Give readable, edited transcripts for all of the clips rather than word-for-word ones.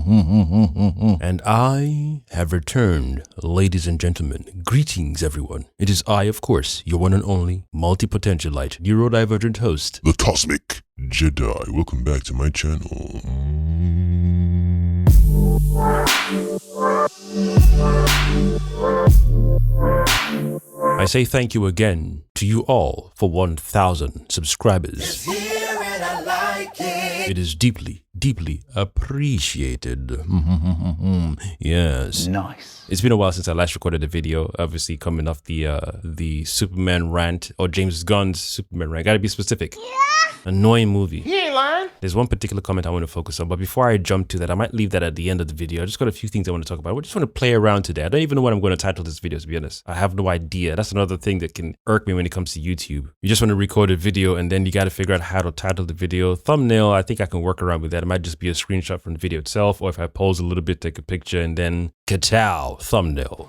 And I have returned, ladies and gentlemen. Greetings, everyone. It is I, of course, your one and only Multipotentialite, Neurodivergent host, the Kosmic Jedi. Welcome back to my channel. I say thank you again to you all for 1,000 subscribers. It is deeply, deeply appreciated. Yes. Nice. It's been a while since I last recorded a video, obviously coming off the Superman rant, or James Gunn's Superman rant. Gotta be specific. Yeah. Annoying movie. He ain't lying. There's one particular comment I want to focus on, but before I jump to that, I might leave that at the end of the video. I just got a few things I want to talk about. I just want to play around today. I don't even know what I'm going to title this video, to be honest. I have no idea. That's another thing that can irk me when it comes to YouTube. You just want to record a video and then you got to figure out how to title the video. Thumbnail, I think I can work around with that. It might just be a screenshot from the video itself, or if I pose a little bit, take a picture, and then katow, thumbnail.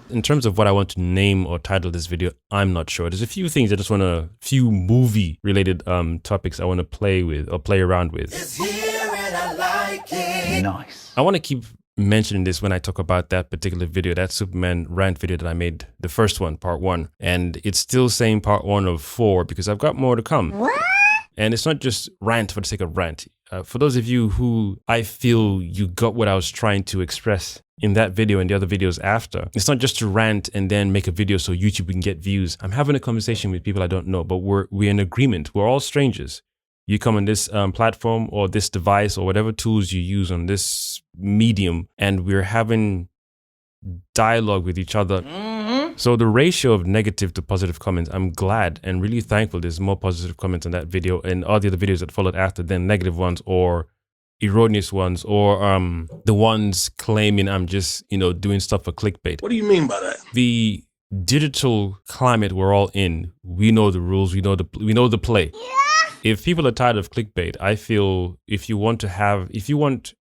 In terms of what I want to name or title this video, I'm not sure. There's a few things I just want to, few movie related topics I want to play with or play around with. It's here and I like it. Nice. I want to keep mentioning this when I talk about that particular video, that Superman rant video that I made, the first one, part 1. And it's still saying part 1 of 4 because I've got more to come. What? And it's not just rant for the sake of rant. For those of you who I feel you got what I was trying to express in that video and the other videos after, it's not just to rant and then make a video so YouTube can get views. I'm having a conversation with people I don't know, but we're in agreement. We're all strangers. You come on this platform or this device or whatever tools you use on this medium, and we're having dialogue with each other. So the ratio of negative to positive comments, I'm glad and really thankful there's more positive comments on that video and all the other videos that followed after than negative ones or erroneous ones or the ones claiming I'm just, doing stuff for clickbait. What do you mean by that? The digital climate we're all in, we know the rules, we know the play. Yeah. If people are tired of clickbait, I feel if you want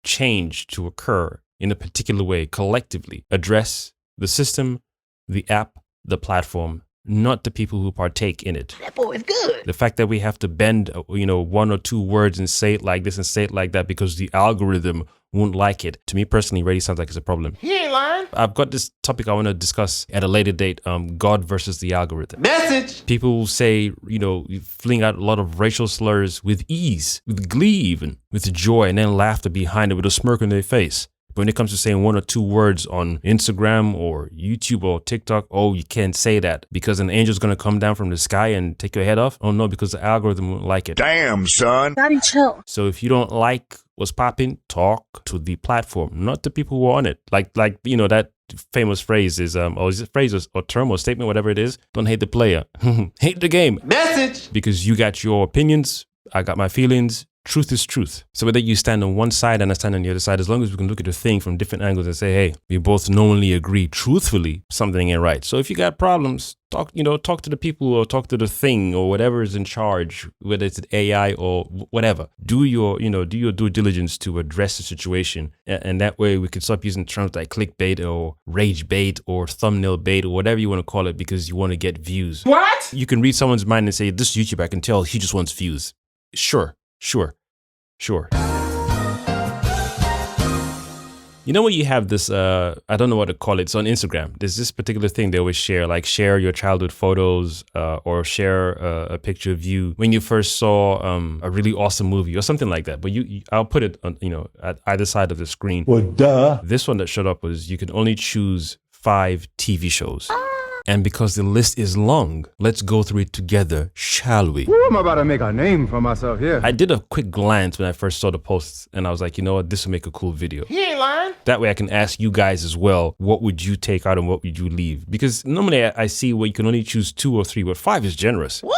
change to occur in a particular way, collectively, address the system, the app, the platform, not the people who partake in it. That boy is good. The fact that we have to bend, 1 or 2 words and say it like this and say it like that because the algorithm won't like it, to me personally, really sounds like it's a problem. He ain't lying. I've got this topic I want to discuss at a later date, God versus the algorithm. Message. People will say, fling out a lot of racial slurs with ease, with glee even, with joy, and then laughter behind it with a smirk on their face. But when it comes to saying 1 or 2 words on Instagram or YouTube or TikTok, oh, you can't say that because an angel's going to come down from the sky and take your head off. Oh no, because the algorithm won't like it. Damn, son. Daddy, chill. So if you don't like what's popping, talk to the platform, not the people who are on it. Like that famous phrase is, or is it phrase or term or statement, whatever it is, don't hate the player, hate the game. Message. Because you got your opinions, I got my feelings. Truth is truth. So whether you stand on one side and I stand on the other side, as long as we can look at the thing from different angles and say, hey, we both knowingly agree truthfully something ain't right. So if you got problems, talk to the people or talk to the thing or whatever is in charge, whether it's AI or whatever. Do your due diligence to address the situation. And that way we can stop using terms like clickbait or rage bait or thumbnail bait or whatever you want to call it because you want to get views. What? You can read someone's mind and say, this YouTuber, I can tell he just wants views. Sure. You know when you have this, I don't know what to call it. It's on Instagram. There's this particular thing they always share, like share your childhood photos or share a picture of you when you first saw a really awesome movie or something like that. But I'll put it on, at either side of the screen. Well, duh. This one that showed up was you can only choose 5 TV shows. And because the list is long, let's go through it together, shall we? Ooh, I'm about to make a name for myself here. I did a quick glance when I first saw the posts and I was like, you know what, this will make a cool video. He ain't lying. That way I can ask you guys as well, what would you take out and what would you leave? Because normally I see where you can only choose 2 or 3, but 5 is generous. Woo!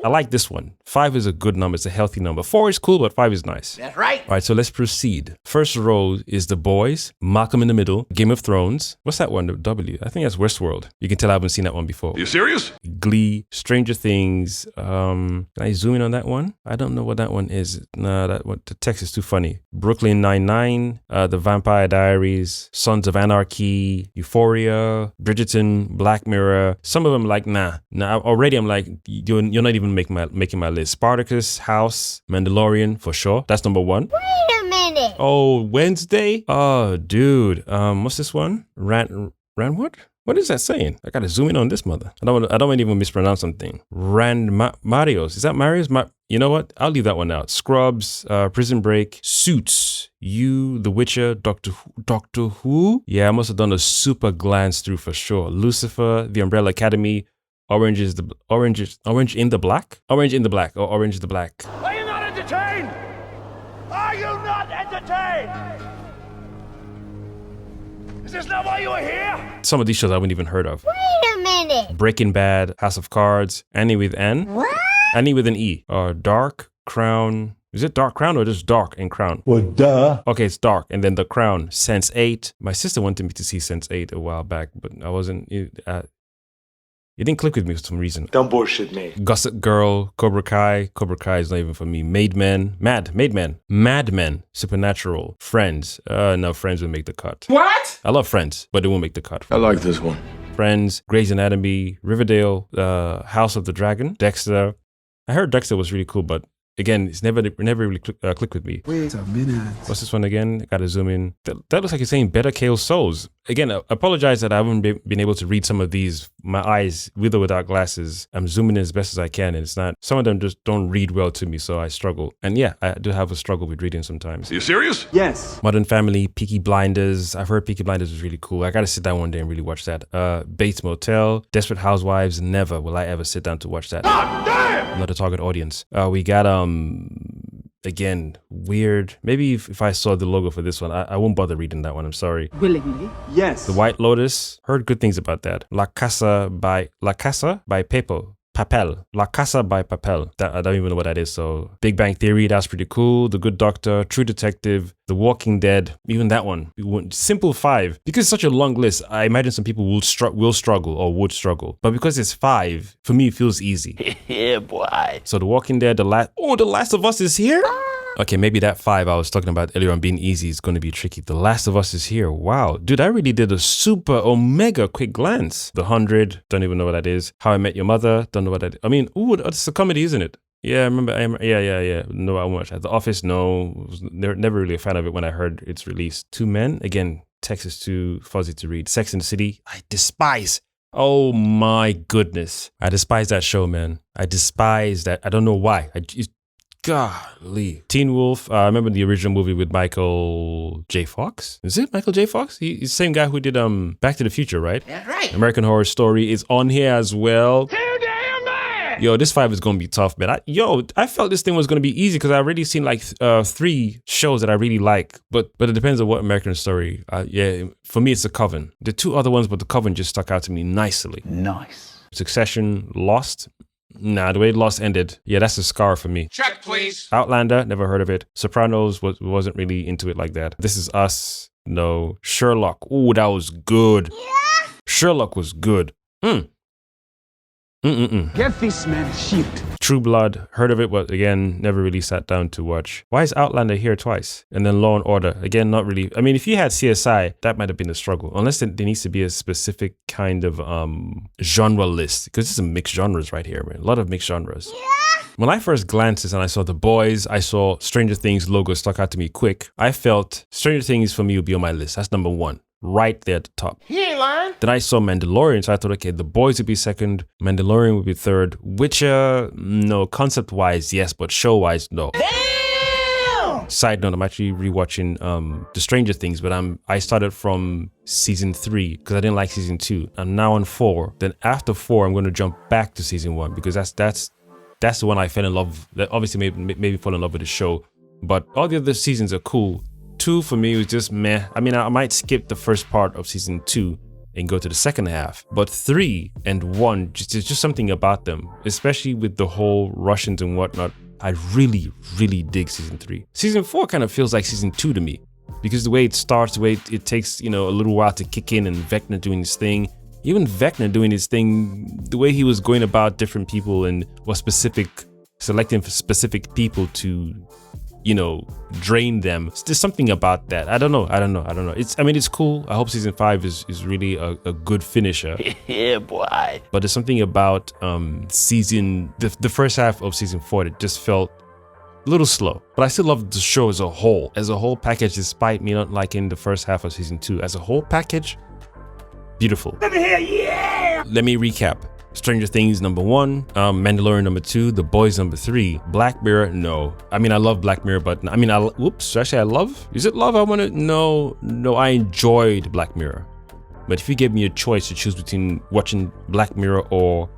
I like this one. 5 is a good number. It's a healthy number. 4 is cool, but 5 is nice. That's right. All right, so let's proceed. First row is The Boys, Malcolm in the Middle, Game of Thrones. What's that one? The W. I think that's Westworld. You can tell I haven't seen that one before. You serious? Glee, Stranger Things. Can I zoom in on that one? I don't know what that one is. Nah, that one. The text is too funny. Brooklyn Nine-Nine, The Vampire Diaries, Sons of Anarchy, Euphoria, Bridgerton, Black Mirror. Some of them like, nah. Already I'm like, you're not even even making my list. Spartacus, House, Mandalorian for sure. That's number 1. Wait a minute. Oh, Wednesday. Oh, dude. What's this one? Ran what? What is that saying? I gotta zoom in on this mother. I don't want to even mispronounce something. Marios. Is that Marios? You know what? I'll leave that one out. Scrubs, Prison Break, Suits, You, The Witcher, Doctor Who. Yeah, I must have done a super glance through for sure. Lucifer, The Umbrella Academy, Orange in the Black? Orange in the Black or Orange is the Black? Are you not entertained? Are you not entertained? Is this not why you are here? Some of these shows I haven't even heard of. Wait a minute. Breaking Bad, House of Cards, Annie with N. What? Annie with an E. Dark, Crown. Is it Dark Crown or just Dark and Crown? Well, duh. Okay, it's Dark. And then The Crown, Sense8. My sister wanted me to see Sense8 a while back, but I wasn't. It didn't click with me for some reason. Don't bullshit me. Gossip Girl, Cobra Kai. Cobra Kai is not even for me. Mad Men, Supernatural, Friends. No, Friends will make the cut. What? I love Friends, but it won't make the cut. I like this one. Friends, Grey's Anatomy, Riverdale, House of the Dragon, Dexter. I heard Dexter was really cool, but again, it's never really clicked with me. Wait a minute. What's this one again? I gotta zoom in. That looks like it's saying Better Call Souls. Again, I apologize that I haven't been able to read some of these. My eyes, with or without glasses, I'm zooming in as best as I can, and it's not. Some of them just don't read well to me, so I struggle. And yeah, I do have a struggle with reading sometimes. Are you serious? Yes. Modern Family, Peaky Blinders. I've heard Peaky Blinders was really cool. I gotta sit down one day and really watch that. Bates Motel, Desperate Housewives. Never will I ever sit down to watch that. God damn! I'm not a target audience. We got again, weird. Maybe if I saw the logo for this one, I won't bother reading that one. I'm sorry. Willingly. Yes. The White Lotus. Heard good things about that. La Casa by Papel. La Casa by Papel. I don't even know what that is. So Big Bang Theory, that's pretty cool. The Good Doctor, True Detective, The Walking Dead, even that one. Simple 5. Because it's such a long list, I imagine some people will struggle or would struggle. But because it's 5, for me it feels easy. Yeah, boy. So The Walking Dead, The Last of Us is here? Okay, maybe that 5 I was talking about earlier on being easy is going to be tricky. The Last of Us is here. Wow. Dude, I really did a super omega quick glance. The 100, don't even know what that is. How I Met Your Mother, don't know what that is. I mean, it's a comedy, isn't it? Yeah, I remember. Yeah. No, I won't watch that. The Office, no. Was never really a fan of it when I heard it's released. Two Men, again, text is too fuzzy to read. Sex and the City, I despise. Oh my goodness. I despise that show, man. I despise that. I don't know why. Golly. Teen Wolf. I remember the original movie with Michael J. Fox. Is it Michael J. Fox? He's the same guy who did Back to the Future, right? That's right. American Horror Story is on here as well. Too damn bad! Yo, this 5 is going to be tough, man. I felt this thing was going to be easy because I already seen like 3 shows that I really like. But it depends on what American Story. Yeah, for me, it's The Coven. The 2 other ones, but The Coven just stuck out to me nicely. Nice. Succession, Lost. Nah, the way Lost ended, yeah, that's a scar for me. Check, please. Outlander, never heard of it. Sopranos wasn't really into it like that. This Is Us, no. Sherlock, ooh, that was good. Yeah. Sherlock was good. Get this man shit. True Blood, heard of it, but again, never really sat down to watch. Why is Outlander here twice? And then Law and Order, again, not really. I mean, if you had CSI, that might have been a struggle. Unless there needs to be a specific kind of genre list. Because there's some mixed genres right here, man. A lot of mixed genres. Yeah. When I first glanced this and I saw The Boys, I saw Stranger Things logo stuck out to me quick. I felt Stranger Things for me would be on my list. That's number 1. Right there at the top. He ain't lying. Then I saw Mandalorian, so I thought, okay, The Boys would be 2nd, Mandalorian would be 3rd, Witcher, no, concept-wise, yes, but show-wise, no. Damn! Side note, I'm actually rewatching The Stranger Things, but I started from season 3 because I didn't like season 2. I'm now on 4. Then after 4, I'm going to jump back to season 1 because that's the one I fell in love. That obviously made me fall in love with the show, but all the other seasons are cool. 2 for me was just meh. I mean, I might skip the first part of season 2 and go to the second half, but 3 and 1, there's just something about them, especially with the whole Russians and whatnot. I really, really dig season 3. Season 4 kind of feels like season 2 to me because the way it starts, the way it takes, a little while to kick in, and Vecna doing his thing. Even Vecna doing his thing, the way he was going about different people and was selecting for specific people to you know, drain them. There's something about that. I don't know. It's cool. I hope season 5 is really a good finisher. Yeah, boy. But there's something about the first half of season 4 that just felt a little slow. But I still love the show as a whole package, despite me not liking the first half of season 2. As a whole package, beautiful. Let me hear, yeah! Let me recap. Stranger Things number 1, Mandalorian number 2, The Boys number 3, Black Mirror, no. I mean, I love Black Mirror, but I mean, is it love? No, I enjoyed Black Mirror. But if you gave me a choice to choose between watching Black Mirror or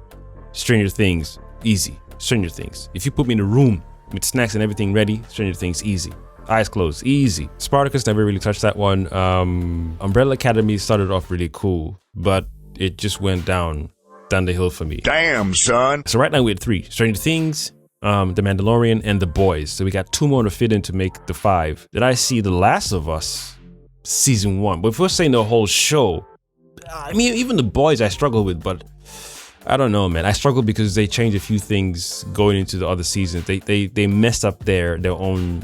Stranger Things, easy, Stranger Things. If you put me in a room with snacks and everything ready, Stranger Things, easy. Eyes closed, easy. Spartacus, never really touched that one. Umbrella Academy started off really cool, but it just went down the hill for me. Damn, son. So right now we had 3. Stranger Things, The Mandalorian, and The Boys. So we got 2 more to fit in to make the 5. Did I see The Last of Us season 1? But if we're saying the whole show, I mean, even The Boys I struggle with, but I don't know, man. I struggle because they changed a few things going into the other seasons. They messed up their own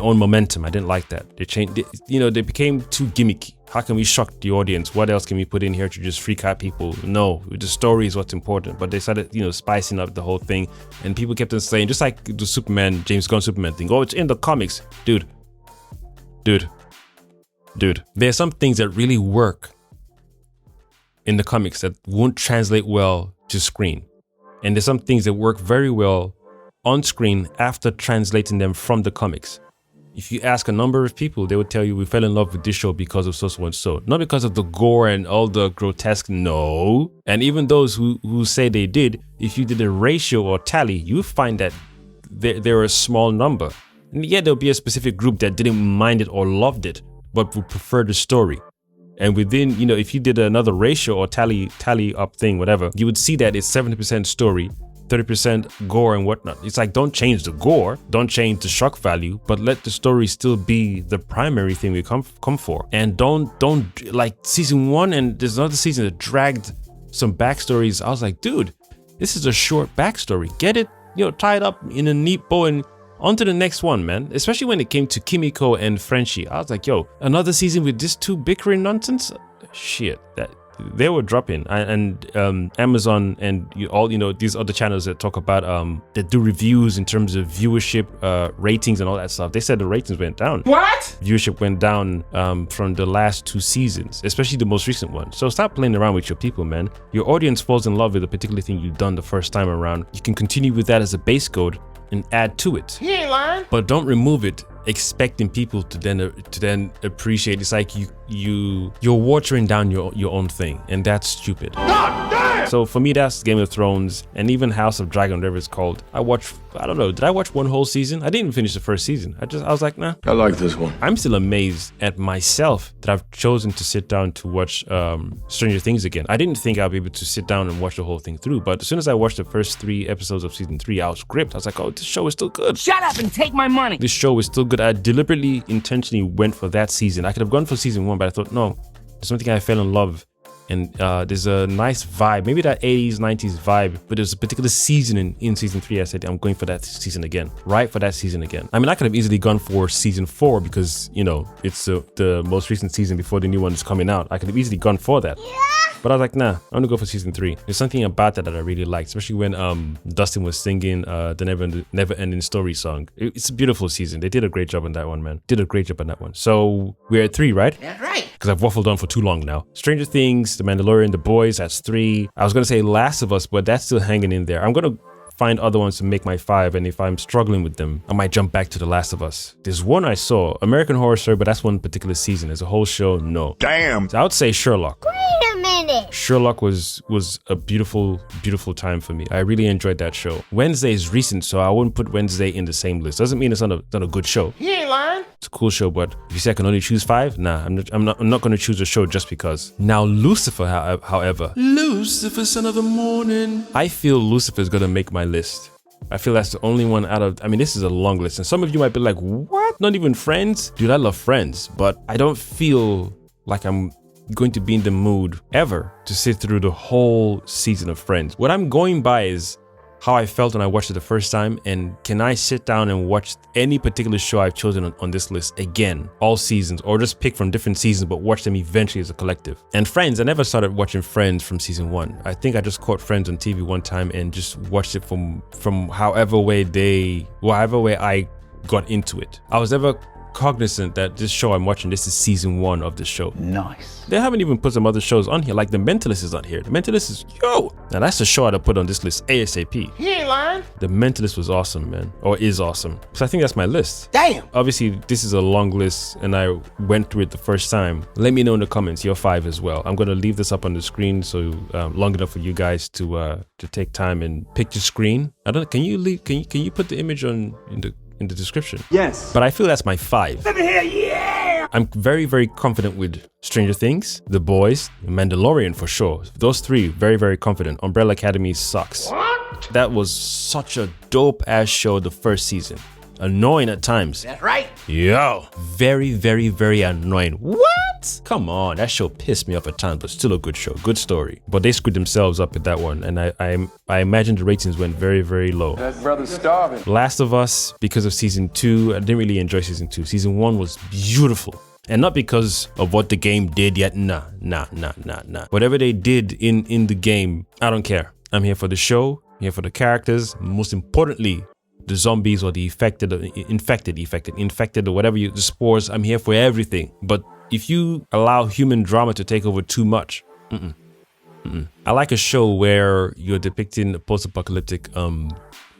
momentum. I didn't like that. They became too gimmicky. How can we shock the audience? What else can we put in here to just freak out people? No, the story is what's important. But they started, spicing up the whole thing, and people kept on saying, just like the Superman, James Gunn Superman thing. Oh, it's in the comics, dude. There are some things that really work in the comics that won't translate well to screen. And there's some things that work very well on screen after translating them from the comics. If you ask a number of people, they would tell you we fell in love with this show because of so and so. Not because of the gore and all the grotesque, no. And even those who say they did, if you did a ratio or tally, you find that they're a small number. And yet there'll be a specific group that didn't mind it or loved it, but would prefer the story. And within, if you did another ratio or tally up thing, whatever, you would see that it's 70% story, 30% gore and whatnot. It's like, don't change the gore, don't change the shock value, but let the story still be the primary thing we come for. And don't like season 1, and there's another season that dragged some backstories. I was like, dude, this is a short backstory. Get it, tie it up in a neat bow and on to the next one, man. Especially when it came to Kimiko and Frenchie. I was like, yo, another season with this 2 bickering nonsense? Shit, that they were dropping. And Amazon and these other channels that talk about that do reviews in terms of viewership, ratings and all that stuff. They said the ratings went down. What? Viewership went down from the last 2 seasons, especially the most recent one. So stop playing around with your people, man. Your audience falls in love with a particular thing you've done the first time around. You can continue with that as a base code and add to it. He ain't lying. But don't remove it expecting people to then appreciate. It's like you're watering down your own thing, and that's stupid. God damn! So for me, that's Game of Thrones and even House of Dragon, whatever it's called. I don't know, did I watch one whole season? I didn't even finish the first season. I was like, nah. I like this one. I'm still amazed at myself that I've chosen to sit down to watch Stranger Things again. I didn't think I'd be able to sit down and watch the whole thing through, but as soon as I watched the first 3 episodes of season 3, I was gripped. I was like, oh, this show is still good. Shut up and take my money. This show is still good. I deliberately, intentionally went for that season. I could have gone for season 1, but I thought, no, there's something I fell in love. And there's a nice vibe, maybe that 80s, 90s vibe, but there's a particular season in season 3. I said, I'm going for that season again, right for that season again. I mean, I could have easily gone for season 4 because, it's the most recent season before the new one is coming out. I could have easily gone for that. Yeah. But I was like, nah, I'm gonna go for season 3. There's something about that I really liked, especially when Dustin was singing the Never Ending Story song. It's a beautiful season. They did a great job on that one, man. Did a great job on that one. So we're at 3, right? That's right. Because I've waffled on for too long now. Stranger Things, The Mandalorian, The Boys, that's 3. I was gonna say Last of Us, but that's still hanging in there. I'm gonna find other ones to make my 5, and if I'm struggling with them, I might jump back to The Last of Us. There's one I saw, American Horror Story, but that's one particular season. As a whole show, no. Damn. So I would say Sherlock. Wait a minute. Sherlock was a beautiful time for me. I really enjoyed that show. Wednesday is recent, so I wouldn't put Wednesday in the same list. Doesn't mean it's not a good show. He ain't lying. It's a cool show, but if you say I can only choose 5, nah, I'm not going to choose a show just because. Now Lucifer, however, Lucifer, son of the morning. I feel Lucifer is going to make my list. I feel that's the only one out of, this is a long list, and some of you might be like, what? Not even Friends? Dude, I love Friends, but I don't feel like I'm going to be in the mood ever to sit through the whole season of Friends. What I'm going by is how I felt when I watched it the first time, and can I sit down and watch any particular show I've chosen on this list again, all seasons, or just pick from different seasons but watch them eventually as a collective. And Friends, I never started watching Friends from season 1. I think I just caught Friends on TV one time and just watched it from however way I got into it. I was never cognizant that this show I'm watching, this is season 1 of the show. Nice. They haven't even put some other shows on here, like The Mentalist is on here. The Mentalist is, yo! Now that's the show I'd have put on this list ASAP. He ain't lying. The Mentalist was awesome, man. Or is awesome. So I think that's my list. Damn. Obviously, this is a long list and I went through it the first time. Let me know in the comments, your 5 as well. I'm going to leave this up on the screen so long enough for you guys to take time and pick your screen. I don't know, can you put the image in the description? Yes. But I feel that's my 5. Let me hear, yeah. I'm very, very confident with Stranger Things, The Boys, Mandalorian for sure. Those 3, very, very confident. Umbrella Academy sucks. What? That was such a dope ass show the first season. Annoying at times. That's right. Yo, very, very, very annoying. What? Come on, that show pissed me off at times, but still a good show, good story. But they screwed themselves up with that one, and I imagine the ratings went very, very low. That brother's starving. Last of Us, because of season 2, I didn't really enjoy season 2. Season 1 was beautiful. And not because of what the game did yet. Nah. Whatever they did in the game, I don't care. I'm here for the show, here for the characters, most importantly, the zombies or the infected, or whatever the spores. I'm here for everything. But if you allow human drama to take over too much, I like a show where you're depicting a post-apocalyptic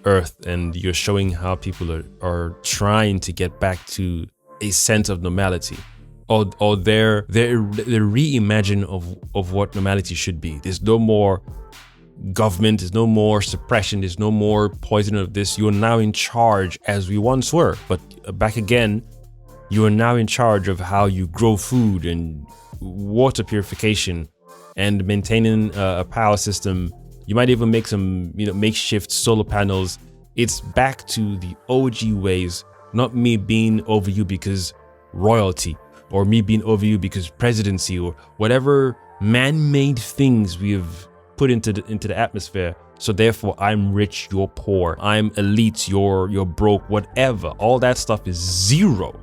Earth and you're showing how people are trying to get back to a sense of normality, or their reimagine of what normality should be. There's no more government, there's no more suppression, there's no more poisoning of this. You're now in charge as we once were, but back again, you are now in charge of how you grow food and water purification and maintaining a power system. You might even make some, makeshift solar panels. It's back to the OG ways, not me being over you because royalty, or me being over you because presidency, or whatever man-made things we have put into the atmosphere. So therefore, I'm rich, you're poor. I'm elite, you're broke. Whatever. All that stuff is zero.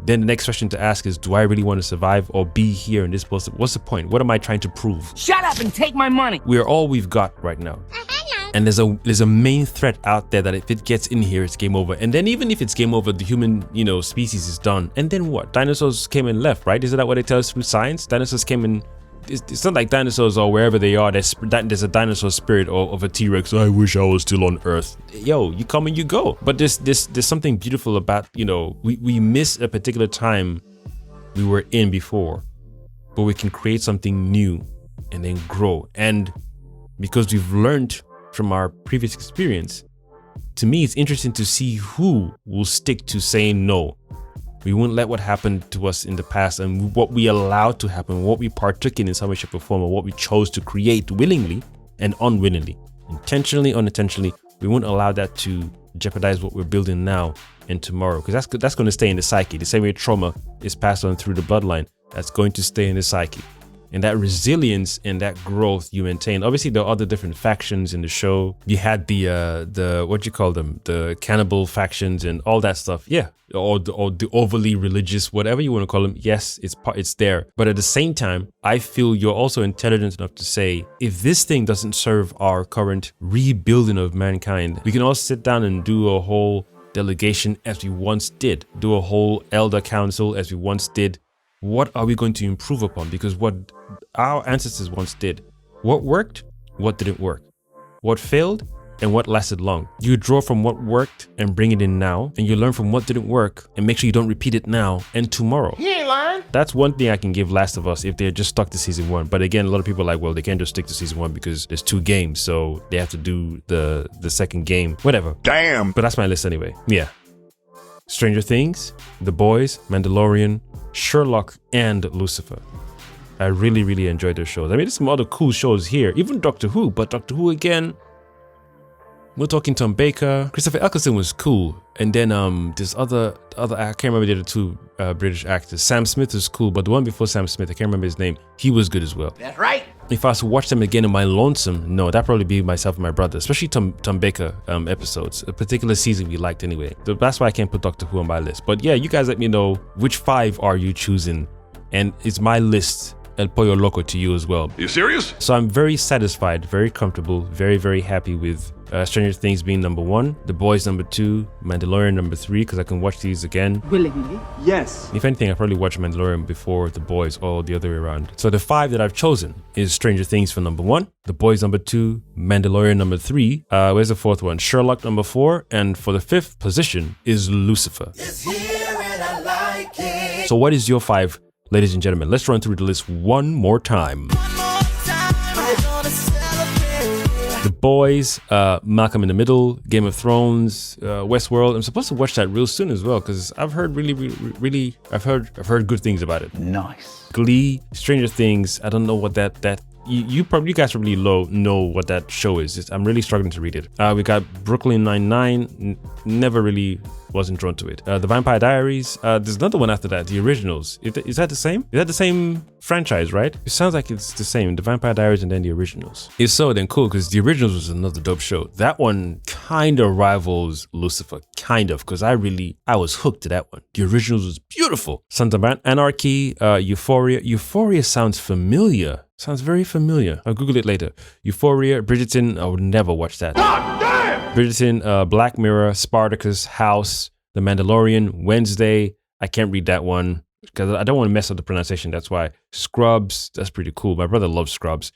Then the next question to ask is, do I really want to survive or be here in this place? What's the point? What am I trying to prove? Shut up and take my money. We're all we've got right now. And there's a main threat out there that if it gets in here, it's game over. And then even if it's game over, the human, species is done. And then what? Dinosaurs came and left, right? Isn't that what they tell us through science? Dinosaurs came and it's not like dinosaurs or wherever they are, there's a dinosaur spirit of a T-Rex. I wish I was still on Earth. Yo, you come and you go. But there's something beautiful about, we miss a particular time we were in before, but we can create something new and then grow. And because we've learned from our previous experience, to me, it's interesting to see who will stick to saying no. We won't let what happened to us in the past and what we allowed to happen, what we partook in some way, shape, or form, or what we chose to create willingly and unwillingly, intentionally, unintentionally. We won't allow that to jeopardize what we're building now and tomorrow, because that's going to stay in the psyche. The same way trauma is passed on through the bloodline, that's going to stay in the psyche. And that resilience and that growth you maintain. Obviously, there are other different factions in the show. You had the what do you call them? The cannibal factions and all that stuff. Yeah, or the overly religious, whatever you want to call them. Yes, it's there. But at the same time, I feel you're also intelligent enough to say, if this thing doesn't serve our current rebuilding of mankind, we can all sit down and do a whole delegation as we once did. Do a whole elder council as we once did. What are we going to improve upon? Because what our ancestors once did, what worked, what didn't work, what failed, and what lasted long. You draw from what worked and bring it in now, and you learn from what didn't work and make sure you don't repeat it now and tomorrow. He ain't lying. That's one thing I can give Last of Us if they're just stuck to season 1. But again, a lot of people are like, well, they can't just stick to season 1 because there's 2 games, so they have to do the second game, whatever. Damn. But that's my list anyway. Yeah. Stranger Things, The Boys, Mandalorian, Sherlock, and Lucifer. I really, really enjoyed those shows. I mean, there's some other cool shows here, even Doctor Who, but Doctor Who again, We're talking Tom Baker. Christopher Eccleston was cool. And then this other I can't remember the other two British actors. Sam Smith was cool, but the one before Sam Smith, I can't remember his name. He was good as well. That's right. If I was to watch them again in my lonesome, no, that'd probably be myself and my brother, especially Tom Baker episodes, a particular season we liked anyway. So that's why I can't put Doctor Who on my list. But yeah, you guys let me know which 5 are you choosing, and it's my list El Pollo Loco to you as well. You serious? So I'm very satisfied, very comfortable, very, very happy with Stranger Things being number 1, The Boys number 2, Mandalorian number 3, because I can watch these again. Willingly? Yes. If anything, I probably watched Mandalorian before The Boys, or the other way around. So the 5 that I've chosen is Stranger Things for number 1, The Boys number 2, Mandalorian number 3. Where's the 4th one? Sherlock number 4, and for the 5th position is Lucifer. It's here and I like it. So what is your 5, ladies and gentlemen? Let's run through the list one more time. The Boys, Malcolm in the Middle, Game of Thrones, Westworld. I'm supposed to watch that real soon as well because I've heard I've heard good things about it. Nice. Glee, Stranger Things. I don't know what that you guys probably know what that show is. I'm really struggling to read it. We got Brooklyn Nine-Nine. Never really wasn't drawn to it. The Vampire Diaries. There's another one after that, The Originals. Is that the same? Is that the same franchise, right? It sounds like it's the same. The Vampire Diaries and then The Originals. If so, then cool, because The Originals was another dope show. That one kind of rivals Lucifer, kind of, because I was hooked to that one. The Originals was beautiful. Sons of Anarchy, Euphoria. Euphoria sounds familiar. Sounds very familiar. I'll Google it later. Euphoria, Bridgerton. I would never watch that. God damn! Bridgerton, Black Mirror, Spartacus, House, The Mandalorian, Wednesday. I can't read that one because I don't want to mess up the pronunciation. That's why. Scrubs. That's pretty cool. My brother loves Scrubs.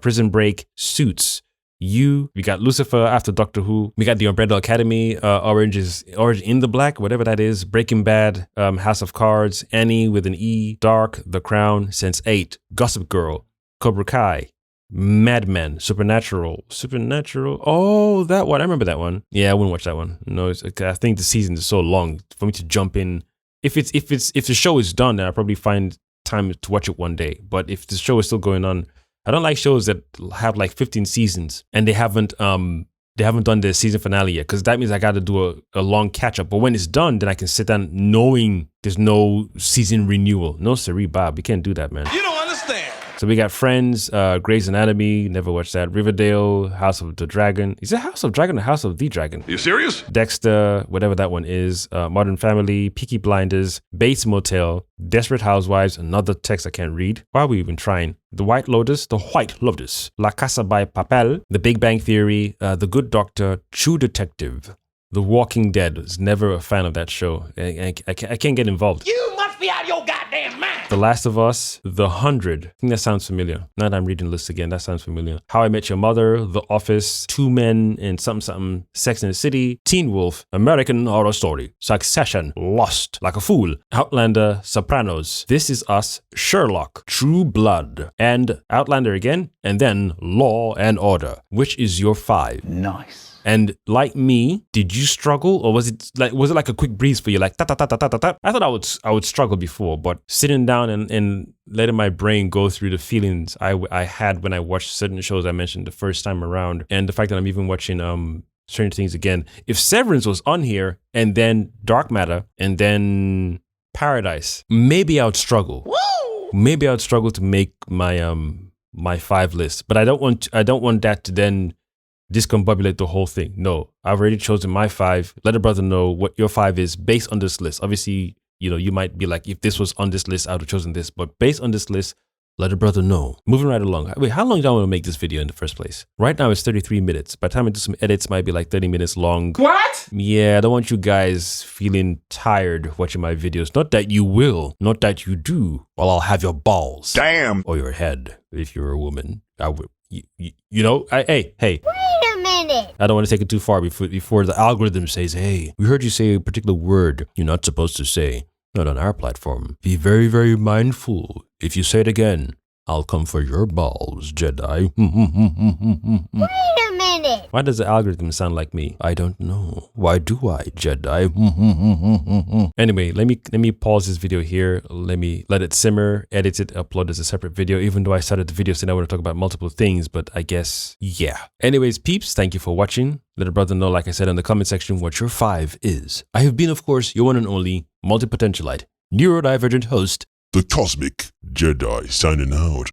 Prison Break, Suits. We got Lucifer after Doctor Who. We got The Umbrella Academy, Orange in the Black, whatever that is. Breaking Bad, House of Cards, Annie with an E, Dark, The Crown, Sense8, Gossip Girl, Cobra Kai, Mad Men, Supernatural. Oh, that one. I remember that one. Yeah, I wouldn't watch that one. No, I think the season is so long for me to jump in. If the show is done, then I'll probably find time to watch it one day. But if the show is still going on, I don't like shows that have like 15 seasons and they haven't done the season finale yet, because that means I got to do a long catch up. But when it's done, then I can sit down knowing there's no season renewal. No, siree, Bob, you can't do that, man. You don't understand. So we got Friends, Grey's Anatomy, never watched that. Riverdale, House of the Dragon. Is it House of Dragon or House of the Dragon? You serious? Dexter, whatever that one is. Modern Family, Peaky Blinders, Bates Motel, Desperate Housewives, another text I can't read. Why are we even trying? The White Lotus, La Casa by Papel, The Big Bang Theory, The Good Doctor, True Detective. The Walking Dead. Was never a fan of that show. I can't get involved. You must be out of your goddamn mind. The Last of Us, The 100. I think that sounds familiar. Now that I'm reading the list again, that sounds familiar. How I Met Your Mother, The Office, Two Men and something, Sex and the City, Teen Wolf, American Horror Story, Succession, Lost, Like a Fool, Outlander, Sopranos, This Is Us, Sherlock, True Blood, and Outlander again, and then Law and Order. Which is your 5? Nice. And like me, did you struggle, or was it like a quick breeze for you? Like ta ta ta ta ta ta ta? I thought I would struggle before, but sitting down and letting my brain go through the feelings I had when I watched certain shows I mentioned the first time around, and the fact that I'm even watching Stranger Things again. If Severance was on here, and then Dark Matter, and then Paradise, maybe I would struggle. Woo! Maybe I would struggle to make my my 5 list. But I don't want that to then discombobulate the whole thing. No, I've already chosen my 5. Let a brother know what your 5 is based on this list. Obviously, you might be like, if this was on this list, I would have chosen this. But based on this list, let a brother know. Moving right along. Wait, how long do I want to make this video in the first place? Right now, it's 33 minutes. By the time I do some edits, it might be like 30 minutes long. What? Yeah, I don't want you guys feeling tired watching my videos. Not that you will. Not that you do. Well, I'll have your balls. Damn. Or your head, if you're a woman. I would. Hey. Wait a minute. I don't want to take it too far before the algorithm says, hey, we heard you say a particular word you're not supposed to say. Not on our platform. Be very, very mindful. If you say it again, I'll come for your balls, Jedi. Wait a minute. Why does the algorithm sound like me? I don't know. Why do I, Jedi? Anyway, let me pause this video here. Let it simmer, edit it, upload as a separate video, even though I started the video saying I want to talk about multiple things, but I guess, yeah. Anyways, peeps, thank you for watching. Let a brother know, like I said, in the comment section what your 5 is. I have been, of course, your one and only Multipotentialite, Neurodivergent host, The Kosmic Jedi signing out.